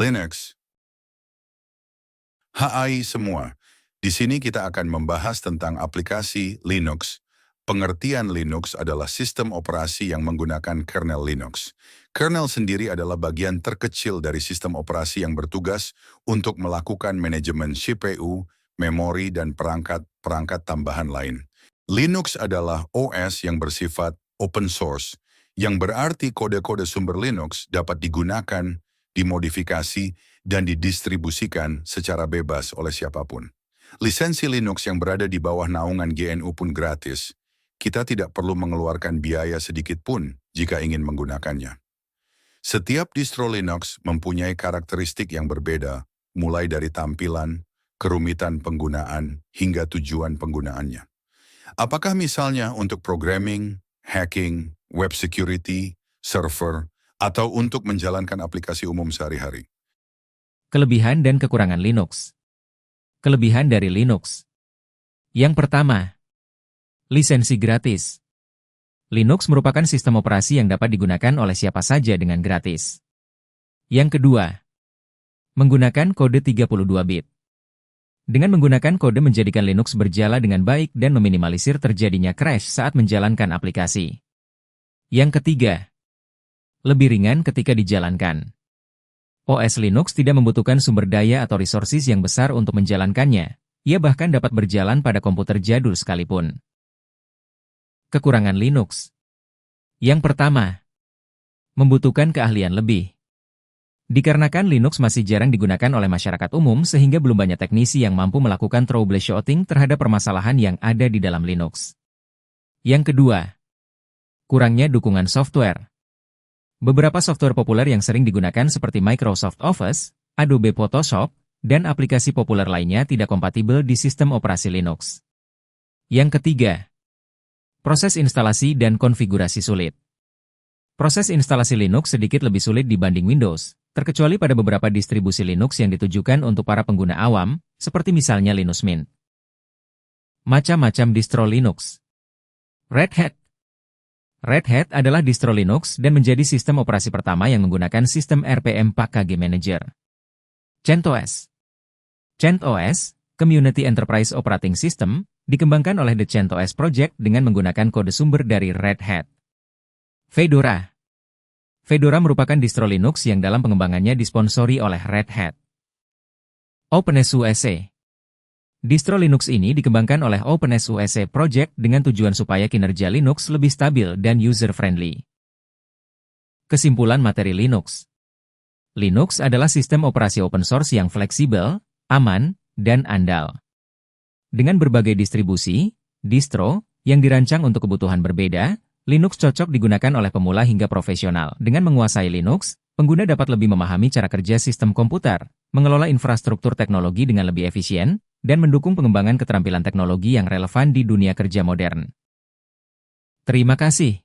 Linux. Hai semua, di sini kita akan membahas tentang aplikasi Linux. Pengertian Linux adalah sistem operasi yang menggunakan kernel Linux. Kernel sendiri adalah bagian terkecil dari sistem operasi yang bertugas untuk melakukan manajemen CPU, memori, dan perangkat tambahan lain. Linux adalah OS yang bersifat open source, yang berarti kode-kode sumber Linux dapat digunakan, dimodifikasi, dan didistribusikan secara bebas oleh siapapun. Lisensi Linux yang berada di bawah naungan GNU pun gratis. Kita tidak perlu mengeluarkan biaya sedikit pun jika ingin menggunakannya. Setiap distro Linux mempunyai karakteristik yang berbeda, mulai dari tampilan, kerumitan penggunaan, hingga tujuan penggunaannya. Apakah misalnya untuk programming, hacking, web security, server, atau untuk menjalankan aplikasi umum sehari-hari? Kelebihan dan kekurangan Linux. Kelebihan dari Linux. Yang pertama, lisensi gratis. Linux merupakan sistem operasi yang dapat digunakan oleh siapa saja dengan gratis. Yang kedua, menggunakan kode 32 bit. Dengan menggunakan kode menjadikan Linux berjalan dengan baik dan meminimalisir terjadinya crash saat menjalankan aplikasi. Yang ketiga, lebih ringan ketika dijalankan. OS Linux tidak membutuhkan sumber daya atau resources yang besar untuk menjalankannya. Ia bahkan dapat berjalan pada komputer jadul sekalipun. Kekurangan Linux. Yang pertama, membutuhkan keahlian lebih. Dikarenakan Linux masih jarang digunakan oleh masyarakat umum sehingga belum banyak teknisi yang mampu melakukan troubleshooting terhadap permasalahan yang ada di dalam Linux. Yang kedua, kurangnya dukungan software. Beberapa software populer yang sering digunakan seperti Microsoft Office, Adobe Photoshop, dan aplikasi populer lainnya tidak kompatibel di sistem operasi Linux. Yang ketiga, proses instalasi dan konfigurasi sulit. Proses instalasi Linux sedikit lebih sulit dibanding Windows, terkecuali pada beberapa distribusi Linux yang ditujukan untuk para pengguna awam, seperti misalnya Linux Mint. Macam-macam distro Linux. Red Hat. Red Hat adalah distro Linux dan menjadi sistem operasi pertama yang menggunakan sistem RPM Package Manager. CentOS. CentOS, Community Enterprise Operating System, dikembangkan oleh The CentOS Project dengan menggunakan kode sumber dari Red Hat. Fedora. Fedora merupakan distro Linux yang dalam pengembangannya disponsori oleh Red Hat. OpenSUSE. Distro Linux ini dikembangkan oleh OpenSUSE Project dengan tujuan supaya kinerja Linux lebih stabil dan user-friendly. Kesimpulan materi Linux. Linux adalah sistem operasi open source yang fleksibel, aman, dan andal. Dengan berbagai distribusi, distro, yang dirancang untuk kebutuhan berbeda, Linux cocok digunakan oleh pemula hingga profesional. Dengan menguasai Linux, pengguna dapat lebih memahami cara kerja sistem komputer, mengelola infrastruktur teknologi dengan lebih efisien, dan mendukung pengembangan keterampilan teknologi yang relevan di dunia kerja modern. Terima kasih.